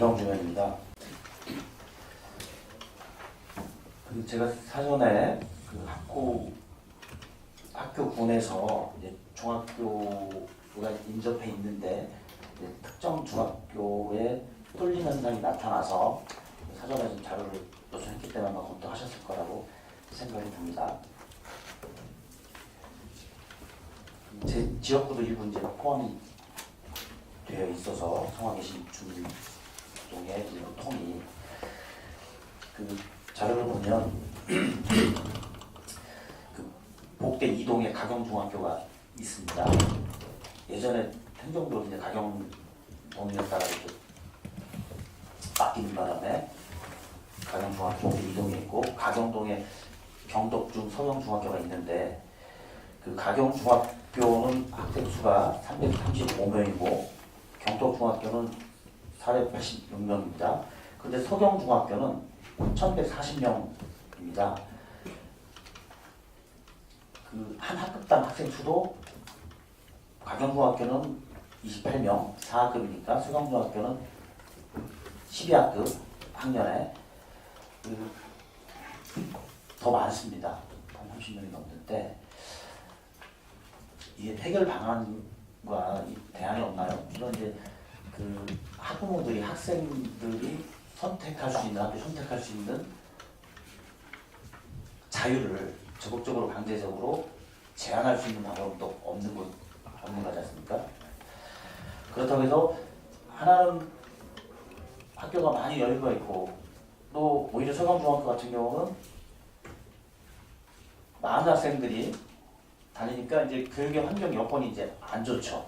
이병주면입니다. 제가 사전에 그 학교군에서 이제 중학교가 인접해 있는데 특정 중학교에 뚫림 현상이 나타나서 사전에 좀 자료를 요청했기 때문에 아마 검토하셨을 거라고 생각이 듭니다. 제 지역구도 일부 이제 포함이 되어 있어서 성화계신 중동의 일부 통이 그 자료를 보면 그 복대 이동에 가경중학교가 있습니다. 예전에 행정도로 이제 가경동이었다가 이렇게 바뀌는 바람에 가경중학교 복대 이동에 있고 가경동에 경덕중 서경중학교가 있는데 그 가경중학교는 학생 수가 335명이고 경덕중학교는 486명입니다. 그런데 서경중학교는 1140명입니다. 그 한 학급당 학생 수도 가경중학교는 28명, 4학급이니까 서경중학교는 12학급 학년에 더 많습니다. 한 30명이 넘는데 이게 해결 방안과 대안이 없나요? 이런 이제 그 학부모들이 학생들이 선택할 수 있는 학교 선택할 수 있는 자유를 적극적으로 강제적으로 제한할 수 있는 방법도 없는 거지 않습니까? 그렇다고 해서 하나는 학교가 많이 여유가 있고 또 오히려 서강중학교 같은 경우는 많은 학생들이 다니니까 이제 교육의 환경 여건이 이제 안 좋죠.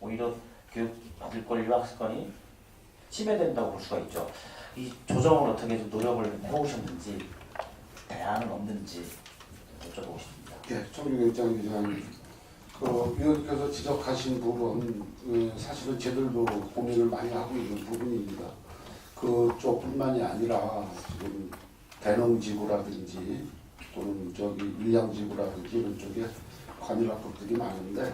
오히려 교육 받을 권리와 학습권이 침해된다고 볼 수가 있죠. 이 조정을 어떻게 좀 노력을 해오셨는지 대안은 없는지 여쭤보고 싶습니다. 예, 정유경 기자님, 그 위원께서 지적하신 부분 사실은 저희들도 고민을 많이 하고 있는 부분입니다. 그쪽뿐만이 아니라 지금 대농지구라든지 또는 저기 밀양지구라든지 이런 쪽에 관여학급들이 많은데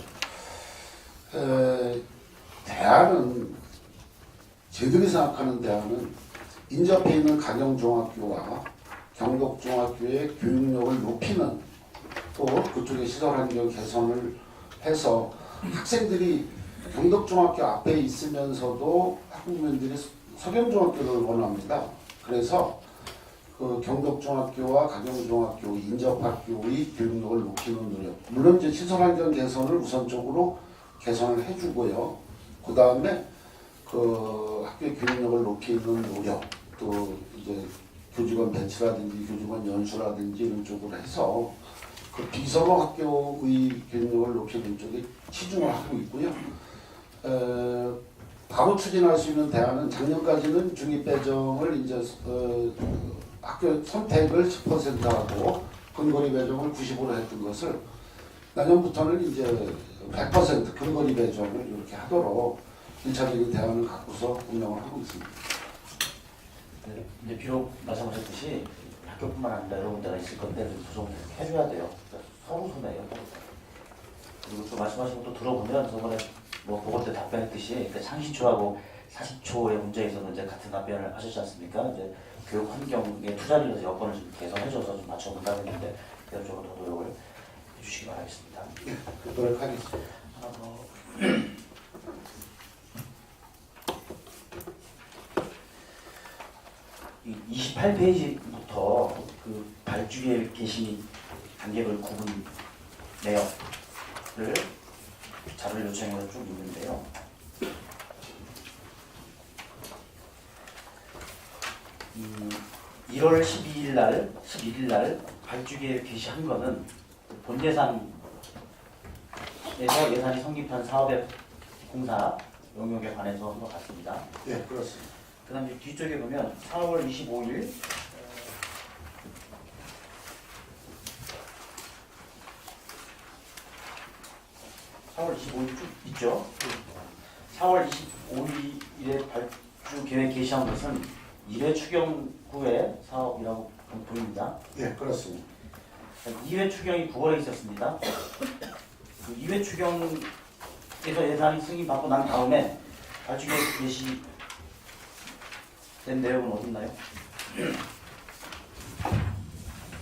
대안은 저희들이 생각하는 대안은 인접해 있는 가경중학교와 경덕중학교의 교육력을 높이는 또 그쪽의 시설환경 개선을 해서 학생들이 경덕중학교 앞에 있으면서도 학부모님들이 서경중학교를 원합니다. 그래서 그 경덕중학교와 가경중학교 인접학교의 교육력을 높이는 노력, 물론 이제 시설환경 개선을 우선적으로 개선을 해주고요. 그 다음에 그 학교의 교육력을 높이는 노력, 또 이제 교직원 배치라든지 교직원 연수라든지 이런 쪽으로 해서 그 비서로 학교의 교육력을 높이는 쪽에 치중을 하고 있고요. 바로 추진할 수 있는 대안은 작년까지는 중입배정을 이제 학교 선택을 10% 하고 근거리 배정을 90% 했던 것을 내년부터는 이제 100% 근거리 배정을 이렇게 하도록 1차적인 대안을 갖고서 운영을 하고 있습니다. 네, 이제 비록 말씀하셨듯이 학교뿐만 아니라 여러 군데가 있을 건데 조정을 해줘야 돼요. 서로 손해예요. 그리고 또 말씀하신 것도 들어보면 저번에 뭐 그것 때 답변했듯이 상시초하고 40초의 문제에서는 이제 같은 답변을 하셨지 않습니까? 이제 교육 환경에 투자를 해서 여건을 좀 개선해줘서 좀 맞춰본다고 했는데 그런 쪽으로 더 노력을 해주시기 바라겠습니다. 네, 노력하겠습니다. 하나 더. 28페이지부터 그 발주의 개시 단계별 구분 내역을 자료를 요청해서 쭉 있는데요. 이 1월 11일 날 발주계획 게시한 거는 본 예산에서 예산이 성립한 사업의 공사 영역에 관해서 한 것 같습니다. 네, 그렇습니다. 그 다음에 뒤쪽에 보면 4월 25일 쭉 있죠. 4월 25일에 발주 계획 게시한 것은 1회 추경 후의 사업이라고 보입니다. 네, 그렇습니다. 2회 추경이 9월에 있었습니다. 그 2회 추경에서 예산이 승인받고 난 다음에 발주 계획 게시 된 내용은 어디 있나요?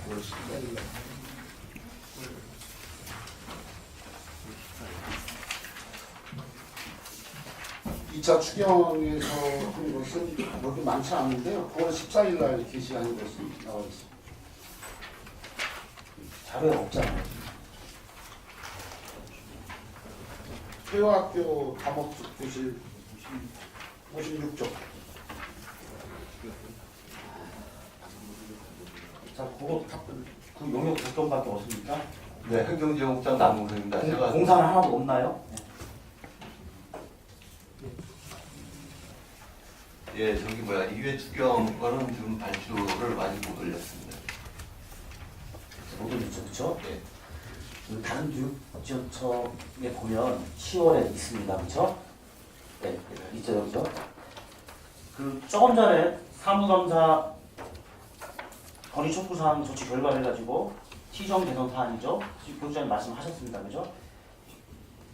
9월 14일 날. 2차 추경에서 한 것은 그렇게 많지 않은데요. 9월 14일 날 게시한 것은 나와 있습니다. 자료에 없잖아요. 회화학교 과목교실 56조. 자, 그거 그 용역 조건밖에 없습니까? 네, 행정지원국장 남궁생입니다. 제가 공사는 하나도 없나요? 예, 저기 뭐야 2회 추경은 지금 발주를 많이 못 올렸습니다. 못 올렸죠, 그렇죠? 예, 그 다른 교육지원청에 보면 10월에 있습니다, 그렇죠? 네, 있죠, 여기죠. 그 조금 전에 사무감사 건의 촉구 사항 조치 결과를 가지고 시정 개선 사안이죠. 지금 교육장님 말씀하셨습니다, 그죠?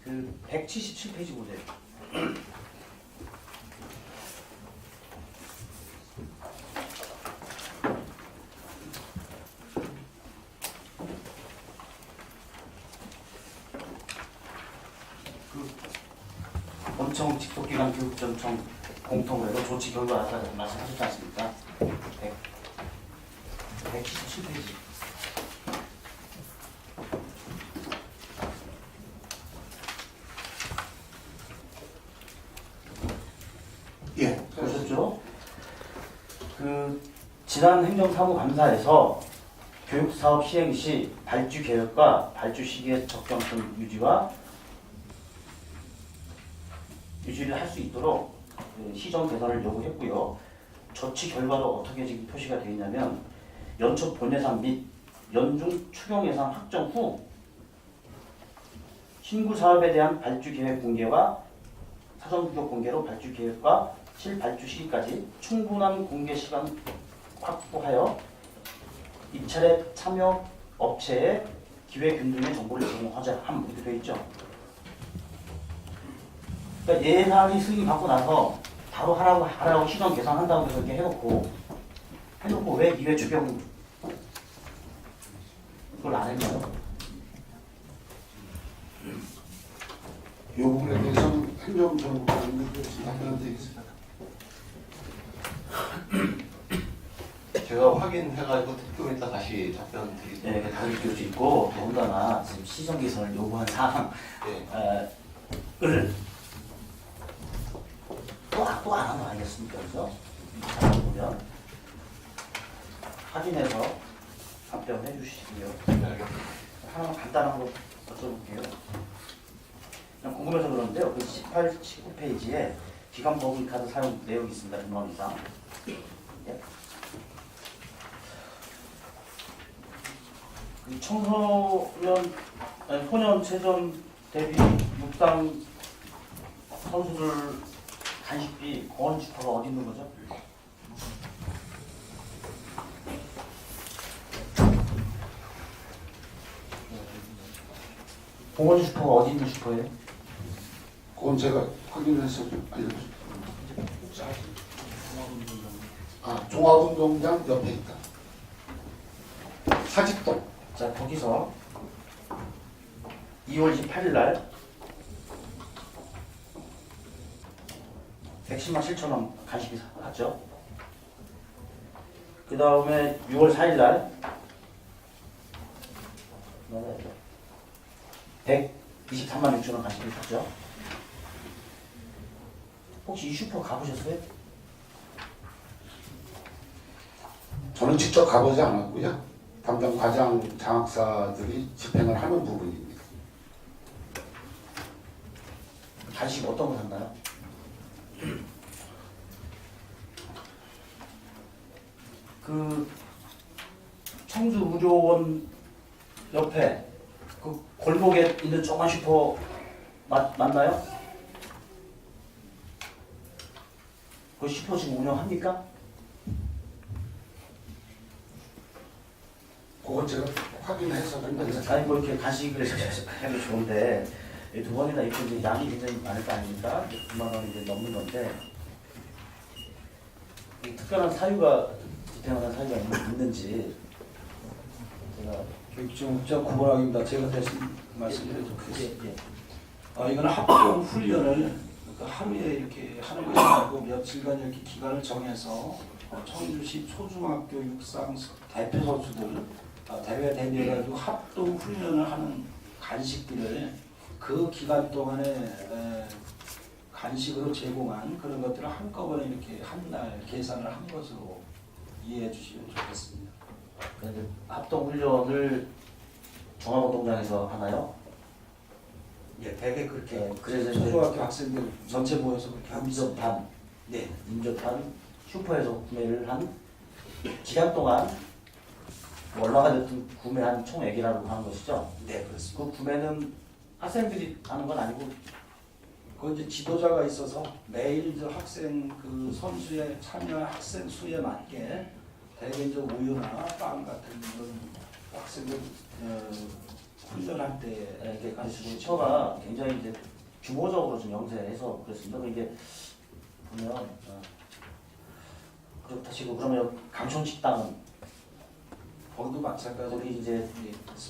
그 177페이지 보세요. 원청 직속기관 교육전청 공통으로 조치 결과 아까 말씀하셨지 않습니까? 177페이지. 예. 보셨죠? 그 지난 행정사무감사에서 교육사업 시행 시 발주 계획과 발주 시기의 적정성 유지를 할 수 있도록 그 시정 개선을 요구했고요. 조치 결과도 어떻게 지금 표시가 되어 있냐면 연초 본예산 및 연중 추경 예산 확정 후 신구 사업에 대한 발주 계획 공개와 사전 부족 공개로 발주 계획과 실발주 시기까지 충분한 공개 시간 확보하여 입찰에 참여 업체에 기회 균등의 정보를 제공하자 함 이렇게 되어 있죠. 그러니까 예산이 승인 받고 나서 바로 하라고 시정 계산한다고 해서 이렇게 해놓고 왜 2회 추경 그걸 안 했나요? 이 부분에 대해서는 행정정보관님이 답변 드리겠습니다. 제가 확인해가지고 좀 이따 다시 답변 네, 드리도록 다를 필요도 있고 더군다나 지금 시정 개선을 요구한 사항을 예, 또 안 하면 알겠습니까? 그래서 보면 확인해서 답변해 주시고요. 네, 알겠습니다. 하나만 간단한 거 여쭤볼게요. 그냥 궁금해서 그러는데요. 그 18, 19페이지에 기관 법인카드 사용 내용이 있습니다. 100만 원 이상. 예. 이 소년 체전 대비 육상 선수들 간식비 거원 슈퍼가 어디 있는 거죠? 공원 슈퍼가 어디 있는 슈퍼예요? 그건 제가 확인해서 좀 알려주세요. 종합운동장 옆에 있다. 사직동. 자, 거기서 2월 28일 날 110만 7천 원 간식비 샀죠. 그 다음에 6월 4일 날 123만 6천 원 간식비 샀죠. 혹시 이 슈퍼 가보셨어요? 저는 직접 가보지 않았고요. 담당 과장 장학사들이 집행을 하는 부분입니다. 간식 어떤 거 샀나요? 그 청주의료원 옆에 그 골목에 있는 조그만 슈퍼 맞나요? 그 슈퍼 지금 운영합니까? 그건 제가 확인해서 좀 알려드릴게요. 아니 뭐 이렇게 간식을 해도 좋은데 두 번이나 이렇게 이제 양이 굉장히 많을 거 아닙니까? 9만 원이 이제 넘는 건데 이 특별한 사유가 집행하는 사유가 있는지 제가 교육청장 구본학입니다. 제가 대신 말씀드리겠습니다. 예. 이건 합동 훈련을 그러니까 하루에 이렇게 하는 것이 아니고 며칠간 이렇게 기간을 정해서 청주시 초중학교 육상 대표 선수들 대회 대비해가지고 합동 훈련을 하는 간식들을 그 기간 동안에 간식으로 제공한 그런 것들을 한꺼번에 이렇게 한 날 계산을 한 것으로 이해해 주시면 좋겠습니다. 그런데 합동 훈련을 중앙운동장에서 하나요? 예, 대개 그렇게 네, 그래서 이제 초등학교 학생들 전체 모여서 그렇게 합니다. 인접한 네, 인접한 슈퍼에서 구매를 한 기간 동안 얼마가 됐든 구매한 총액이라고 하는 것이죠. 네 그렇습니다. 그 구매는 학생들이 하는 건 아니고 그 이제 지도자가 있어서 매일 저 학생 그 선수에 참여한 학생 수에 맞게 대개 이제 우유나 빵 같은 그런 학생들 훈련할 때 이렇게 가지고 처가 굉장히 이제 규모적으로 좀 영세해서 그렇습니다. 이게 보면 그렇다 치고 그러면 강촌식당은 거기도 마찬가지로 거기 이제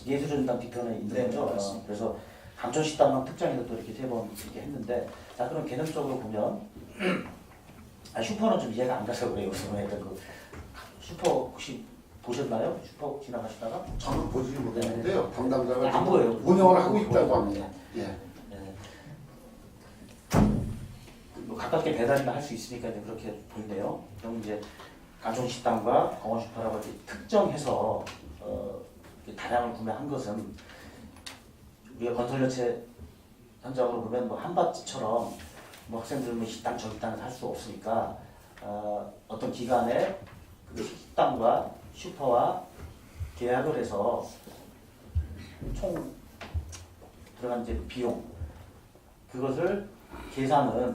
예, 예술전당 뒤편에 있는 네, 거죠. 맞습니다. 그래서 강촌식당만 특정해서 또 이렇게 세 번 이렇게 했는데 자 그럼 개념적으로 보면 슈퍼는 좀 이해가 안 가서 그래요. 그래서 그 슈퍼 혹시 보셨나요? 슈퍼 지나가시다가? 저는 보지 못했는데요. 담당자가 안 보여요. 운영을 하고 있다고 합니다. 예. 네. 뭐 가깝게 배달이나 할 수 있으니까 이제 그렇게 보이네요. 그럼 이제 강촌식당과 공원슈퍼라고 이렇게 특정해서 이렇게 다량을 구매한 것은 우리가 건설연체 현장으로 보면 뭐 한밭처럼 뭐 학생들은 뭐 식당 저 식당을 할 수 없으니까 어떤 기간에 그 식당과 슈퍼와 계약을 해서 총 들어간 이제 비용 그것을 계산은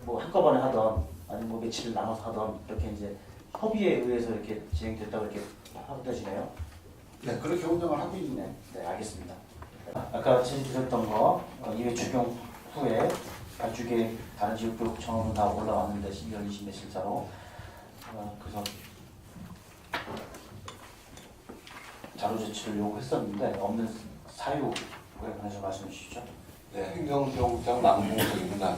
뭐 한꺼번에 하던 아니면 뭐 며칠을 나눠서 하던 이렇게 이제 협의에 의해서 이렇게 진행됐다고 이렇게 하고되시네요. 네, 그렇게 운영을 하고 있네. 네, 알겠습니다. 아까 질의드렸던 거 이회 추경 후에 발주계 다른 지역교육청은 다 올라왔는데 12월 20일 실자로 그래서 자료 제출을 요구했었는데 없는 사유에 관해서 말씀해 주시죠. 네, 행정지원국장 남봉석입니다.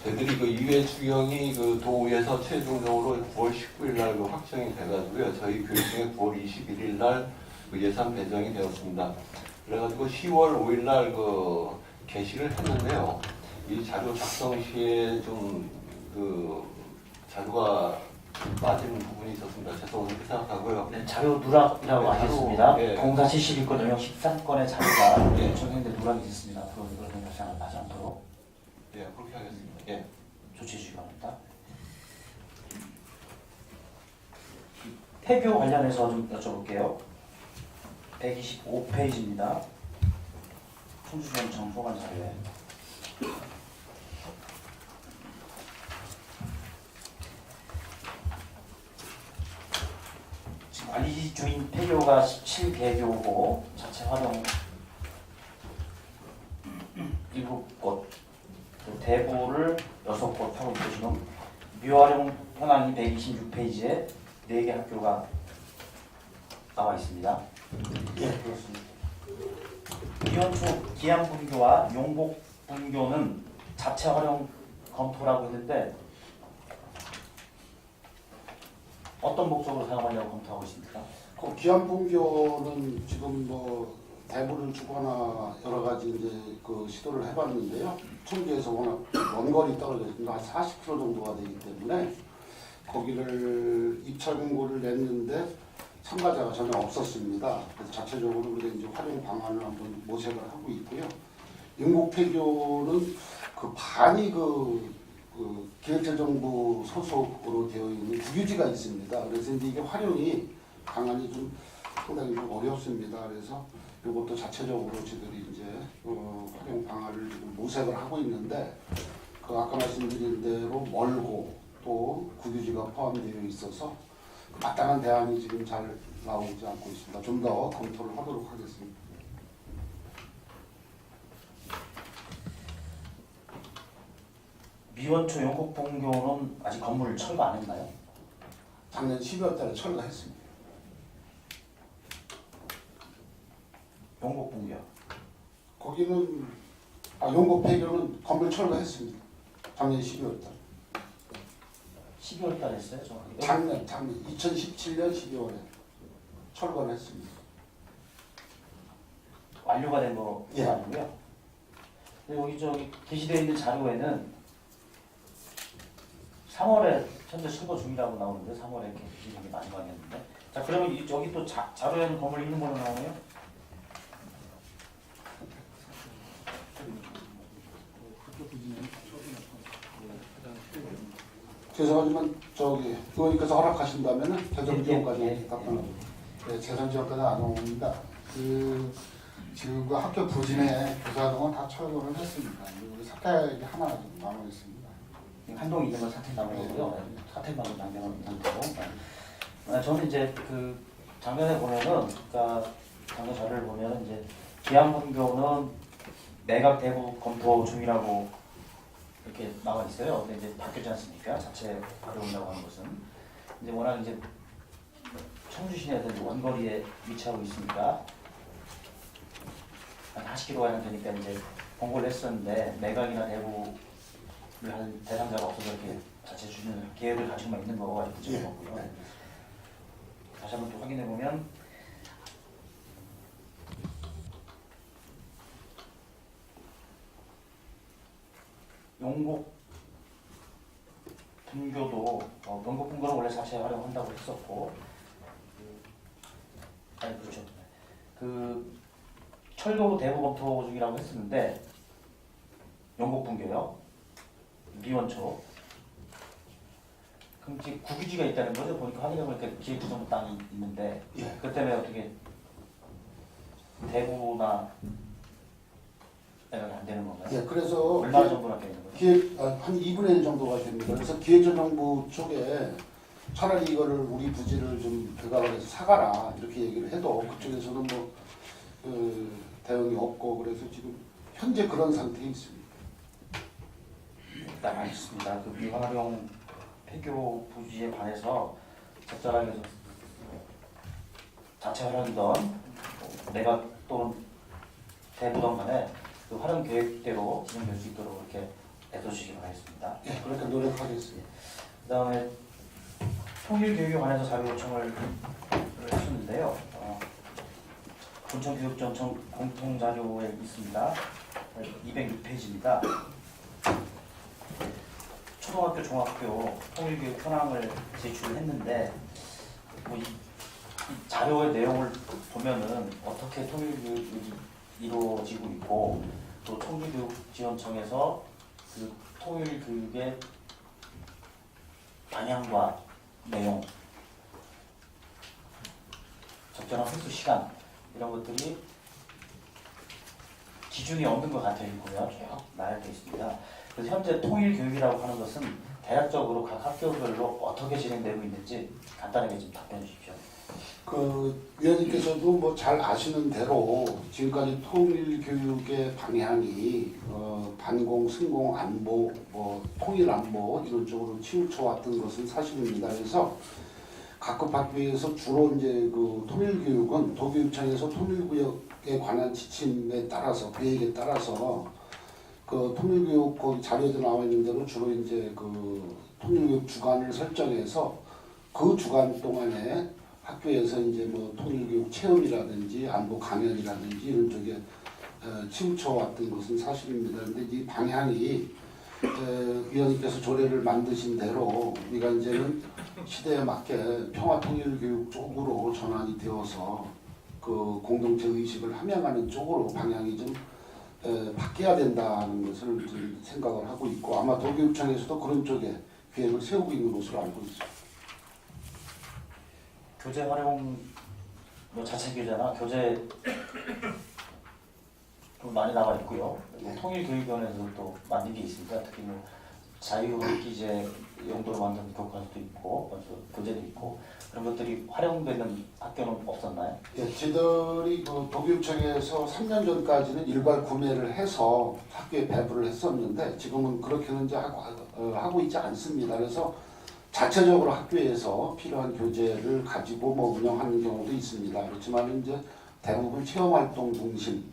저희들이 그 이회 추경이 그 도에서 최종적으로 9월 19일 날 그 확정이 돼가지고요. 저희 교육청에 9월 21일 날그 예산 배정이 되었습니다. 그래가지고 10월 5일 날 그 게시를 했는데요. 이 자료 작성 시에 좀 그 자료가 빠진 부분이 있었습니다. 죄송하게 생각하고요. 네, 자료 누락이라고 네, 하겠습니다. 예. 공사 71건 영역 13건의 자료가 예. 요청했는데 누락이 있었습니다. 앞으로 그런 발생을 하지 않도록 예, 그렇게 하겠습니다. 예. 조치해 주시기 바랍니다. 폐교 관련해서 좀 여쭤볼게요. 125페이지입니다. 청주시청 소관 자료에 지금 관리 중인 폐교가 17개교고 자체 활용 7곳 대보를 6곳 하고 있으시는 미활용 현황이 126페이지에 4개 학교가 나와 있습니다. 예, 그렇습니다. 이원초 기암분교와 용복분교는 자체 활용 검토라고 했는데 어떤 목적으로 사용하려고 검토하고 있습니까? 그 기암분교는 지금 뭐 대부를 주거나 여러 가지 이제 그 시도를 해봤는데요. 청주에서 워낙 먼 거리 떨어져 있습니다. 한 40km 정도가 되기 때문에 거기를 입찰 공고를 냈는데 참가자가 전혀 없었습니다. 그래서 자체적으로 우리가 이제 활용 방안을 한번 모색을 하고 있고요. 영국폐교는 그 반이 그 기획재정부 소속으로 되어 있는 국유지가 있습니다. 그래서 이제 이게 활용이 방안이 좀 상당히 좀 어렵습니다. 그래서 이것도 자체적으로 저희들이 이제 활용 방안을 지금 모색을 하고 있는데 그 아까 말씀드린 대로 멀고 또 국유지가 포함되어 있어서 마땅한 대안이 지금 잘 나오지 않고 있습니다. 좀 더 검토를 하도록 하겠습니다. 미원초 영국분교는 아직 건물 철거 안 했나요? 작년 12월 달에 철거했습니다. 용곡분교. 거기는 용곡 폐교는 건물 철거했습니다. 작년 12월 달. 12월 달에 했어요, 정확히. 작년 2017년 12월에 철거를 했습니다. 완료가 된 거 예. 아니고요. 근데 여기 저기 게시되어 있는 자료에는 3월에 현재 철거 중이라고 나오는데 3월에 이렇게 굉장히 마지막이었는데. 자, 그러면 여기 또 자료에는 건물 있는 걸로 나오네요. 죄송하지만 의원님께서 허락하신다면 재정 지원까지 예, 예, 예. 답변을. 네, 재정 지원까지 안 옵니다. 지금 그 학교 부진에 교사동은 다 철거를 했습니다. 우리 사택이 하나 좀 남아 있습니다. 한동 이름은 사택 남은 거고요. 사택만 남은 상태고. 저는 이제 그 작년에 보면은, 그러니까 작년 자료를 보면은 이제 기암분교는 내각 대부 검토 중이라고 이렇게 나와 있어요. 근데 이제 바뀌지 않습니까? 자체 어려운다고 하는 것은 이제 워낙 이제 청주시내에서 원거리에 위치하고 있으니까 한 40km가 되니까 이제 공고를 했었는데 매각이나 대부를 하는 대상자가 없어서 이렇게 자체 주는 계획을 가지고만 있는 거가 이렇게 적어놓고요. 네. 다시 한번 또 확인해 보면 용곡 분교도 용곡 분교는 원래 자체 활용한다고 했었고 그렇죠. 그 철도 대부 검토 중이라고 했었는데 용곡 분교요. 미원초. 그럼 이제 국유지가 있다는 거죠. 보니까 확인해 보니까 기획부정부 땅이 있는데 예. 그 때문에 어떻게 대부나 안 되는 건가요? 예, 그래서 얼마 정도나 되는 거예요? 한 2분의 1 정도가 됩니다. 그래서 기획재정부 쪽에 차라리 이거를 우리 부지를 좀 배각을 해서 사가라 이렇게 얘기를 해도 그쪽에서는 대응이 없고 그래서 지금 현재 그런 상태에 있습니다. 일단 알겠습니다. 그 미활용 폐교 부지에 관해서 적절하게 좀 자체 활용이던 내각 또는 대부던 간에 그 활용 계획대로 진행될 수 있도록 이렇게 애써주시기 바라겠습니다. 예, 그렇게 노력하겠습니다. 그 다음에 통일교육에 관해서 자료 요청을 했었는데요. 군청교육청 공통자료에 있습니다. 206페이지입니다. 초등학교, 중학교 통일교육 현황을 제출을 했는데 이 자료의 내용을 보면은 어떻게 통일교육이 이루어지고 있고 또 통일교육지원청에서 그 통일교육의 방향과 내용, 적절한 횟수 시간 이런 것들이 기준이 없는 것 같아 있고요. 쭉 나열되어 있습니다. 그래서 현재 통일교육이라고 하는 것은 대략적으로 각 학교별로 어떻게 진행되고 있는지 간단하게 좀 답변해 주십시오. 위원님께서도 잘 아시는 대로 지금까지 통일교육의 방향이 반공, 승공, 안보, 통일 안보 이런 쪽으로 치우쳐 왔던 것은 사실입니다. 그래서 각급 학교에서 주로 이제 그 통일교육은 도교육청에서 통일구역에 관한 지침에 따라서 계획에 따라서 그 통일교육 거기 자료에도 나와 있는 대로 주로 이제 그 통일교육 주간을 설정해서 그 주간 동안에 학교에서 이제 통일교육 체험이라든지 안보 강연이라든지 이런 쪽에 치우쳐 왔던 것은 사실입니다. 그런데 이 방향이 위원님께서 조례를 만드신 대로 우리가 이제는 시대에 맞게 평화통일교육 쪽으로 전환이 되어서 그 공동체 의식을 함양하는 쪽으로 방향이 좀 바뀌어야 된다는 것을 좀 생각을 하고 있고 아마 도교육청에서도 그런 쪽에 계획을 세우고 있는 것으로 알고 있습니다. 교재 활용, 자체 교재나 교재 좀 많이 나와 있고요. 통일교육원에서 또 만든 게 있습니다. 특히 자유기재 용도로 만든 교과서도 있고, 교재도 있고 그런 것들이 활용되는 학교는 없었나요? 예, 저희들이 그 도교육청에서 3년 전까지는 일괄 구매를 해서 학교에 배부를 했었는데 지금은 그렇게는 이제 하고 있지 않습니다. 그래서 자체적으로 학교에서 필요한 교재를 가지고 뭐 운영하는 경우도 있습니다. 그렇지만 이제 대부분 체험활동 중심,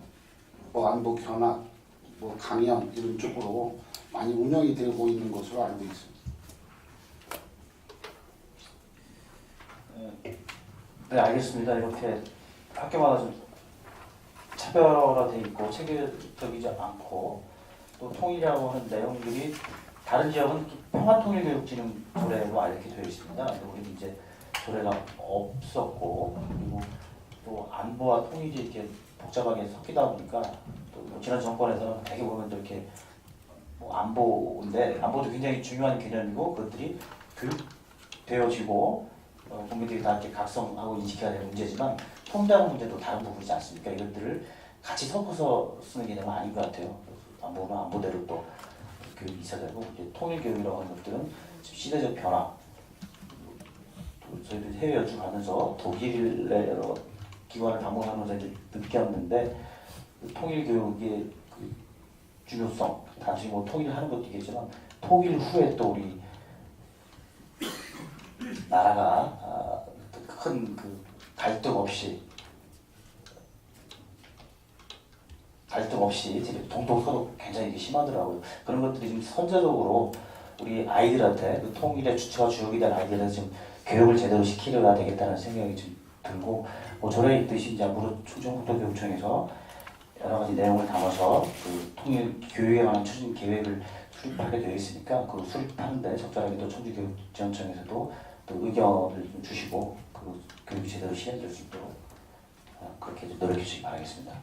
뭐 안보 견학, 뭐 강연 이런 쪽으로 많이 운영이 되고 있는 것으로 알고 있습니다. 네, 알겠습니다. 이렇게 학교마다 좀 차별화되어 있고 체계적이지 않고 또 통일이라고 하는 내용들이 다른 지역은 평화통일교육진흥 조례로 이렇게 되어 있습니다. 근데 우리는 이제 조례가 없었고 그리고 또 안보와 통일이 이렇게 복잡하게 섞이다 보니까 또뭐 지난 정권에서는 되게 보면 이렇게 뭐 안보인데 안보도 굉장히 중요한 개념이고 그것들이 교육되어지고 국민들이 다 이렇게 각성하고 인식해야 되는 문제지만 통일하는 문제도 다른 부분이지 않습니까? 이것들을 같이 섞어서 쓰는 개념은 아닌 것 같아요. 안보는 안보대로 또 교육이 있어야 되고 이제 통일교육이라고 하는 것들은 지금 시대적 변화 또 저희도 해외 여행 가면서 독일의 여러 기관을 방문하면서 이제 느꼈는데 그 통일교육의 그 중요성 단순히 뭐 통일하는 것도 있겠지만 통일 후에 또 우리 나라가 큰 그 갈등 없이 지금 동독서독 굉장히 이게 심하더라고요. 그런 것들이 지금 선제적으로 우리 아이들한테 그 통일의 주체와 주역이 된 아이들한테 지금 교육을 제대로 시키려야 되겠다는 생각이 좀 들고 뭐 조례에 있듯이 이제 앞으로 충청북도교육청에서 여러 가지 내용을 담아서 그 통일 교육에 관한 추진 계획을 수립하게 되어 있으니까 그 수립하는데 적절하게 또 청주교육지원청에서도 또 의견을 좀 주시고 그 교육이 제대로 시행될 수 있도록 그렇게 좀 노력해 주시기 바라겠습니다.